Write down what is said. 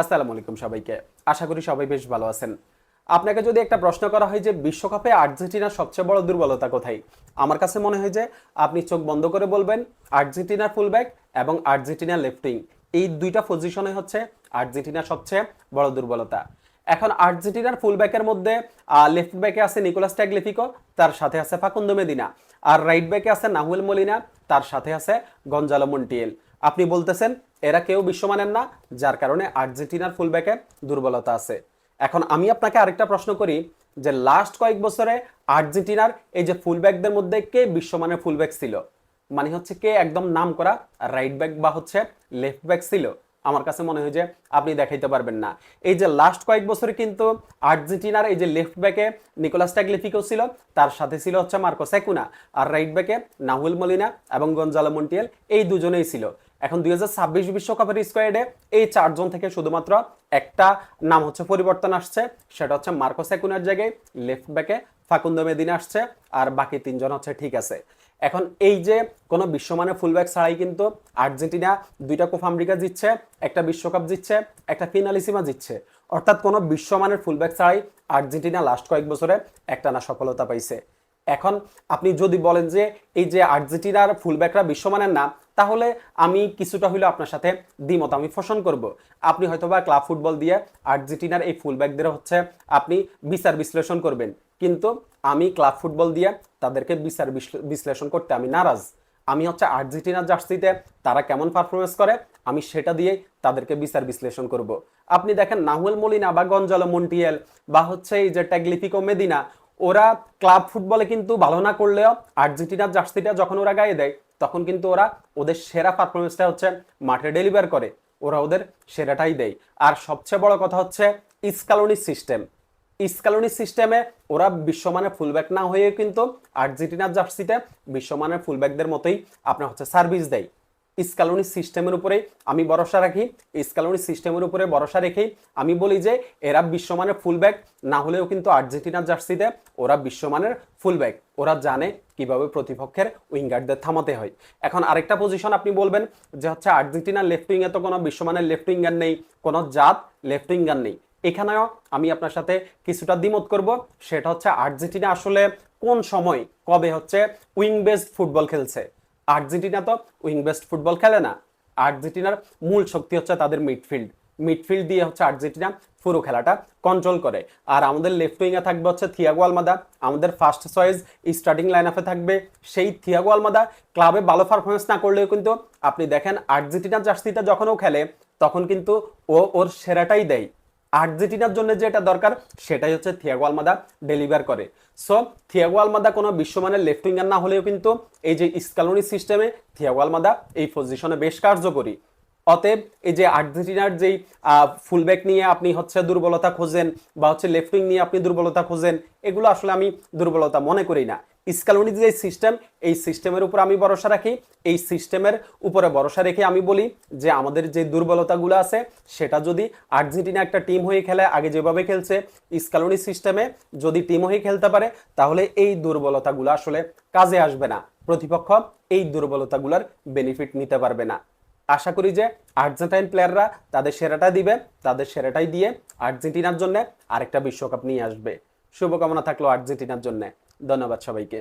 আসসালামু আলাইকুম সবাইকে। আশা করি সবাই বেশ ভালো আছেন। আপনাকে যদি একটা প্রশ্ন করা হয় যে বিশ্বকাপে আর্জেন্টিনার সবচেয়ে বড় দুর্বলতা কোথায়? আমার কাছে মনে হয় যে আপনি চোখ বন্ধ করে বলবেন আর্জেন্টিনার ফুলব্যাক এবং আর্জেন্টিনার লেফট উইং। এই দুইটা পজিশনে হচ্ছে আর্জেন্টিনার সবচেয়ে বড় দুর্বলতা। এখন আর্জেন্টিনার ফুলব্যাকের মধ্যে লেফট ব্যাকে আছে নিকোলাস ট্যাগলিফিকো, তার সাথে আছে ফাকুন্দো মেদিনা। আর রাইট ব্যাকে আছে নাহুয়েল মলিনা, তার সাথে আছে গঞ্জালো মন্টিয়েল। আপনি বলতেছেন এরা কেউ বিশ্বমানের না, যার কারণে আর্জেন্টিনার ফুলব্যাকে দুর্বলতা আছে। এখন আমি আপনাকে আরেকটা প্রশ্ন করি যে লাস্ট কয়েক বছরে আর্জেন্টিনার এই যে ফুলব্যাকদের মধ্যে কে বিশ্বমানের ফুলব্যাক ছিল? মানে হচ্ছে কে একদম নাম করা রাইট ব্যাক বা হচ্ছে লেফট ব্যাক ছিল? আমার কাছে মনে হয় যে আপনি দেখাইতে পারবেন না। এই যে লাস্ট কয়েক বছরে কিন্তু আর্জেন্টিনার এই যে লেফট ব্যাকে নিকোলাস ট্যাগলিফিকো ছিল, তার সাথে ছিল হচ্ছে মার্কোস একুনা, আর রাইট ব্যাকে নাহুয়েল মলিনা এবং গঞ্জালো মন্টিয়েল, এই দুজনেই ছিল। এখন 2026 বিশ্বকাপের স্কোয়াডে এই চারজন থেকে শুধুমাত্র একটা নাম হচ্ছে পরিবর্তন আসছে, সেটা হচ্ছে মার্কোস একুনার জায়গায় লেফট ব্যাকে ফাকুন্দো মেদিনা আসছে, আর বাকি তিনজন হচ্ছে ঠিক আছে। এখন এই যে কোনো বিশ্বমানের ফুলব্যাক ছাড়াই কিন্তু আর্জেন্টিনা দুইটা কোপা আমেরিকা জিতছে, একটা বিশ্বকাপ জিতছে, একটা ফিনালিসিমা জিতছে। অর্থাৎ কোনো বিশ্বমানের ফুলব্যাক ছাড়াই আর্জেন্টিনা লাস্ট কয়েক বছরে একটানা সফলতা পাইছে। এখন আপনি যদি বলেন যে এই যে আর্জেন্টিনার ফুলব্যাকরা বিশ্বমানের না, তাহলে আমি কিছুটা হইলেও আপনার সাথে দ্বিমত আমি পোষণ করব। আপনি হয়তোবা ক্লাব ফুটবল দিয়ে আর্জেন্টিনার এই ফুলব্যাকদের হচ্ছে আপনি বিচার বিশ্লেষণ করবেন, কিন্তু আমি ক্লাব ফুটবল দিয়ে তাদেরকে বিচার বিশ্লেষণ করতে আমি নারাজ। আমি হচ্ছে আর্জেন্টিনার জার্সিতে তারা কেমন পারফরমেন্স করে আমি সেটা দিয়ে তাদেরকে বিচার বিশ্লেষণ করব। আপনি দেখেন নাহুয়েল মলিনা বা গঞ্জালো মন্টিয়েল বা হচ্ছে এই যে ট্যাগলিফিকো মেদিনা, ওরা ক্লাব ফুটবলে কিন্তু ভালো না করলেও আর্জেন্টিনার জার্সিটা যখন ওরা গায়ে দেয় তখন কিন্তু ওরা ওদের সেরা পারফরমেন্সটা হচ্ছে মাঠে ডেলিভার করে, ওরা ওদের সেরাটাই দেয়। আর সবচেয়ে বড় কথা হচ্ছে স্কালোনি সিস্টেম। স্কালোনি সিস্টেমে ওরা বিশ্বমানের ফুলব্যাক না হয়ে কিন্তু আর্জেন্টিনার জার্সিতে বিশ্বমানের ফুলব্যাকদের মতোই আপনার হচ্ছে সার্ভিস দেয়। স্কালোনি সিস্টেমের উপরে আমি ভরসা রাখি। স্কালোনি সিস্টেমের উপরে ভরসা রেখেই আমি বলি যে এরা বিশ্বমানের ফুলব্যাক না হলেও কিন্তু আর্জেন্টিনার জার্সিতে ওরা বিশ্বমানের ফুলব্যাক। ওরা জানে কিভাবে প্রতিপক্ষের উইঙ্গারদের থামাতে হয়। এখন আরেকটা পজিশন আপনি বলবেন যে হচ্ছে আর্জেন্টিনার লেফট উইংয়ে তো কোনো বিশ্বমানের লেফট উইঙ্গার নেই, কোনো জাত লেফট উইঙ্গার নেই। এখানেও আমি আপনার সাথে কিছুটা দ্বিমত করব। সেটা হচ্ছে আর্জেন্টিনা আসলে কোন সময় কবে হচ্ছে উইং বেসড ফুটবল খেলছে? আর্জেন্টিনা তো উইং বেসড ফুটবল খেলে না। আর্জেন্টিনার মূল শক্তি হচ্ছে তাদের মিডফিল্ড। মিডফিল্ড দিয়ে হচ্ছে আর্জেন্টিনা পুরো খেলাটা কন্ট্রোল করে। আর আমাদের লেফট উইংয়ে থাকবে হচ্ছে থিয়াগো আলমাদা। আমাদের ফার্স্ট চয়েস স্টার্টিং লাইন আপে থাকবে সেই থিয়াগো আলমাদা। ক্লাবে ভালো পারফরমেন্স না করলেও কিন্তু আপনি দেখেন আর্জেন্টিনার জার্সিতে যখন ও খেলে তখন কিন্তু ও ওর সেরাটাই দেয়। আর্জেন্টিনার জন্য যেটা দরকার সেটাই হচ্ছে থিয়াগো আলমাদা ডেলিভার করে। সো থিয়াগো আলমাদা কোনো বিশ্বমানের লেফট উইঙ্গার না হলেও কিন্তু এই যে স্কালোনি সিস্টেমে থিয়াগো আলমাদা এই পজিশনে বেশ কার্যকরী। অতএব এই যে আর্জেন্টিনার যেই ফুলব্যাক নিয়ে আপনি হচ্ছে দুর্বলতা খোঁজেন বা হচ্ছে লেফট উইং নিয়ে আপনি দুর্বলতা খোঁজেন, এগুলো আসলে আমি দুর্বলতা মনে করি না। স্কালোনি যে সিস্টেম, এই সিস্টেমের উপর আমি ভরসা রাখি। এই সিস্টেমের উপরে ভরসা রেখে আমি বলি যে আমাদের যে দুর্বলতাগুলো আছে সেটা যদি আর্জেন্টিনা একটা টিম হয়ে খেলে, আগে যেভাবে খেলছে স্কালোনি সিস্টেমে যদি টিম হয়ে খেলতে পারে, তাহলে এই দুর্বলতাগুলো আসলে কাজে আসবে না। প্রতিপক্ষ এই দুর্বলতাগুলোর বেনিফিট নিতে পারবে না। আশা করি যে আর্জেন্টাইন প্লেয়াররা তাদের সেরাটা দিবে, তাদের সেরাটাই দিয়ে আর্জেন্টিনার জন্য আরেকটা বিশ্বকাপ নিয়ে আসবে। শুভকামনা থাকলো আর্জেন্টিনার জন্য। ধন্যবাদ সবাইকে।